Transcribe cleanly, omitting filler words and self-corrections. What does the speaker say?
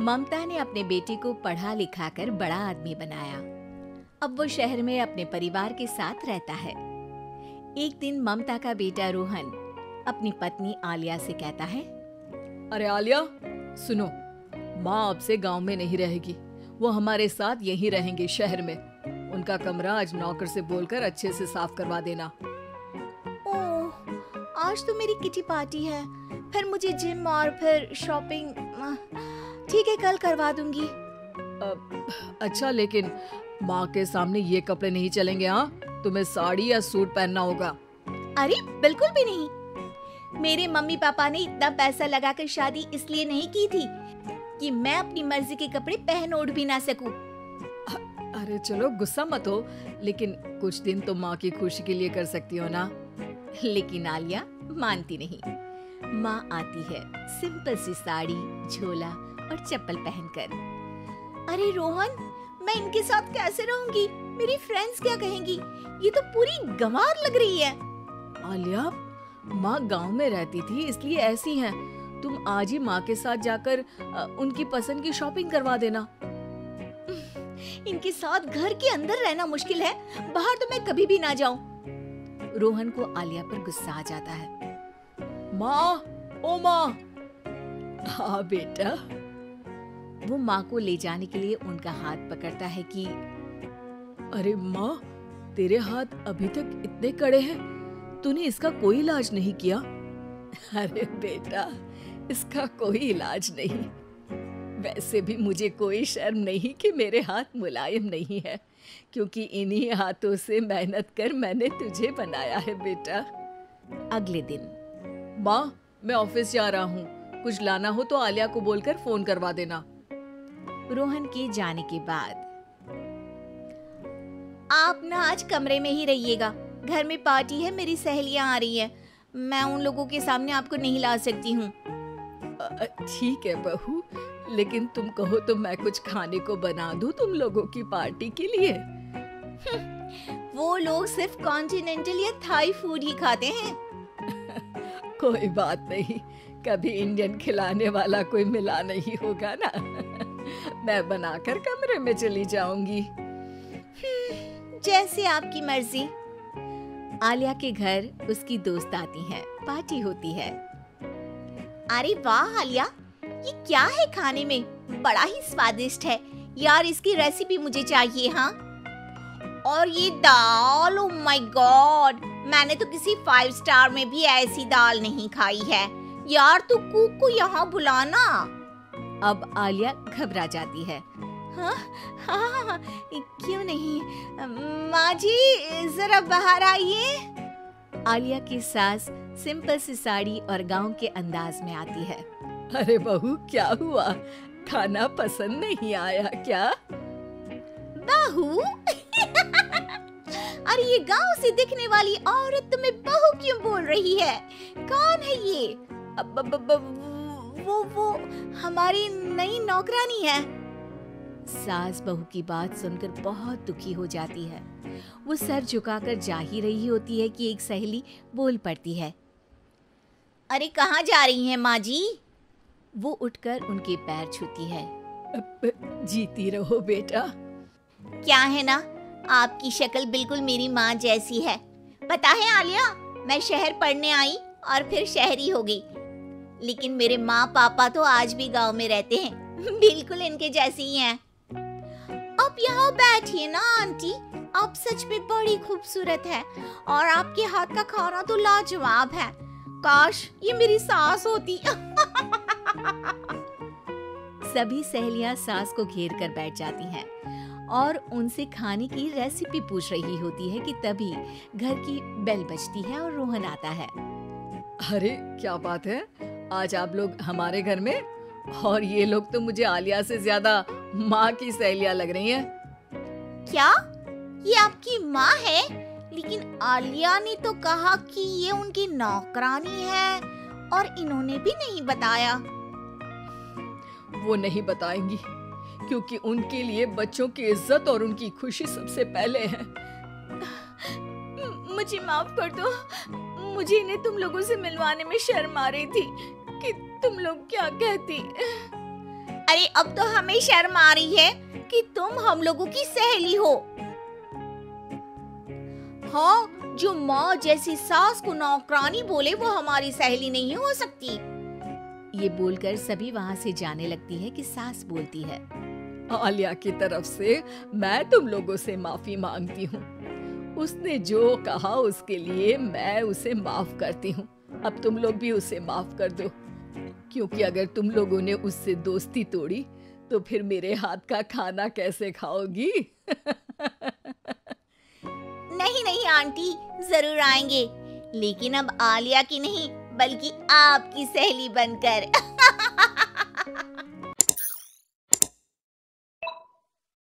ममता ने अपने बेटे को पढ़ा लिखा कर बड़ा आदमी बनाया। अब वो शहर में अपने परिवार के साथ रहता है। एक दिन ममता का बेटा रोहन अपनी पत्नी आलिया से कहता है, अरे आलिया, सुनो, माँ अब से गांव में नहीं रहेगी, वो हमारे साथ यहीं रहेंगे शहर में। उनका कमरा आज नौकर से बोलकर अच्छे से साफ करवा देना। ओह, आज तो मेरी किटी पार्टी है, फिर मुझे जिम और फिर शॉपिंग। ठीक है, कल करवा दूंगी। अच्छा, लेकिन माँ के सामने ये कपड़े नहीं चलेंगे। हाँ, तुम्हें साड़ी या सूट पहनना होगा। अरे बिल्कुल भी नहीं। मेरे मम्मी पापा ने इतना पैसा लगाकर शादी इसलिए नहीं की थी कि मैं अपनी मर्जी के कपड़े पहन ओढ़ भी ना सकूं। अरे चलो, गुस्सा मत हो, लेकिन कुछ दिन तो माँ की खुशी के लिए कर सकती हो ना। लेकिन आलिया मानती नहीं। माँ आती है सिंपल सी साड़ी, झोला और चप्पल पहनकर। अरे रोहन, मैं इनके साथ कैसे रहूंगी? मेरी फ्रेंड्स क्या कहेंगी? ये तो पूरी गंवार लग रही है। आलिया, माँ गांव में रहती थी इसलिए ऐसी हैं। तुम आज ही माँ के साथ जाकर उनकी पसंद की शॉपिंग करवा देना। इनके साथ घर के अंदर रहना मुश्किल है, बाहर तो मैं कभी भी ना जाऊं। रोहन को आलिया पर गुस्सा आ जाता है। माँ, ओ माँ। हाँ बेटा। वो माँ को ले जाने के लिए उनका हाथ पकड़ता है कि अरे माँ, तेरे हाथ अभी तक इतने कड़े हैं, तूने इसका कोई इलाज नहीं किया? अरे बेटा, इसका कोई इलाज नहीं। वैसे भी मुझे कोई शर्म नहीं कि मेरे हाथ मुलायम नहीं है, क्योंकि इन्हीं हाथों से मेहनत कर मैंने तुझे बनाया है बेटा। अगले दिन, माँ, मैं ऑफिस जा रहा हूँ, कुछ लाना हो तो आलिया को बोलकर फोन करवा देना। रोहन के जाने के बाद, आप ना आज कमरे में ही रहिएगा, घर में पार्टी है, मेरी सहेलियां आ रही है, मैं उन लोगों के सामने आपको नहीं ला सकती हूँ। ठीक है बहू, लेकिन तुम कहो तो मैं कुछ खाने को बना दूं तुम लोगों की पार्टी के लिए। वो लोग सिर्फ कॉन्टिनेंटल या थाई फूड ही खाते हैं। कोई बात नहीं, कभी इंडियन खिलाने वाला कोई मिला नहीं होगा ना। मैं बनाकर कमरे में चली जाऊंगी। जैसे आपकी मर्जी। आलिया के घर उसकी दोस्त आती है, पार्टी होती है। अरे वाह आलिया, ये क्या है खाने में? बड़ा ही स्वादिष्ट है यार, इसकी रेसिपी मुझे चाहिए। हाँ, और ये दाल, ओ माय गॉड, मैंने तो किसी 5 स्टार में भी ऐसी दाल नहीं खाई है यार। तू कुक को यहाँ बुलाना। अब आलिया घबरा जाती है। हाँ हाँ, क्यों नहीं, माँ जी जरा बाहर आइए। आलिया की सास सिंपल सी साड़ी और गांव के अंदाज में आती है। अरे बहू, क्या हुआ? खाना पसंद नहीं आया क्या? बहू? अरे ये गांव से दिखने वाली औरत तुम्हें बहू क्यों बोल रही है? कौन है ये? वो हमारी नई नौकरानी है। सास बहू की बात सुनकर बहुत दुखी हो जाती है। वो सर झुकाकर जा ही रही होती है कि एक सहेली बोल पड़ती है। अरे कहाँ जा रही हैं माँ जी? वो उठकर उनके पैर छूती है। जीती रहो बेटा। क्या है ना, आपकी शक्ल बिल्कुल मेरी माँ जैसी है। पता है आलिया, मैं शहर पढ़ने आई और फिर शहरी हो गई, लेकिन मेरे माँ पापा तो आज भी गांव में रहते हैं, बिल्कुल इनके जैसे ही हैं। आप यहाँ बैठिए ना आंटी, आप सच में बड़ी खूबसूरत है और आपके हाथ का खाना तो लाजवाब है। काश ये मेरी सास होती। सभी सहेलियां सास को घेर कर बैठ जाती हैं और उनसे खाने की रेसिपी पूछ रही होती है कि तभी घर की बेल बजती है और रोहन आता है। अरे क्या बात है, आज आप लोग हमारे घर में? और ये लोग तो मुझे आलिया से ज्यादा माँ की सहेलियां लग रही हैं। क्या ये आपकी माँ है? लेकिन आलिया ने तो कहा कि ये उनकी नौकरानी है और इन्होंने भी नहीं बताया। वो नहीं बताएंगी, क्योंकि उनके लिए बच्चों की इज्जत और उनकी खुशी सबसे पहले है। मुझे माफ कर दो, मुझे इन्हें तुम लोगों से मिलवाने में शर्म आ रही थी कि तुम लोग क्या कहती। अरे अब तो हमें शर्म आ रही है कि तुम हम लोगों की सहेली हो। हाँ, जो माँ जैसी सास को नौकरानी बोले वो हमारी सहेली नहीं हो सकती। ये बोलकर सभी वहाँ से जाने लगती है कि सास बोलती है, आलिया की तरफ से मैं तुम लोगों से माफी मांगती हूँ। उसने जो कहा उसके लिए मैं उसे माफ करती हूँ। अब तुम लोग भी उसे माफ कर दो, क्योंकि अगर तुम लोगों ने उससे दोस्ती तोड़ी तो फिर मेरे हाथ का खाना कैसे खाओगी? नहीं नहीं आंटी, जरूर आएंगे, लेकिन अब आलिया की नहीं बल्कि आपकी सहेली बनकर।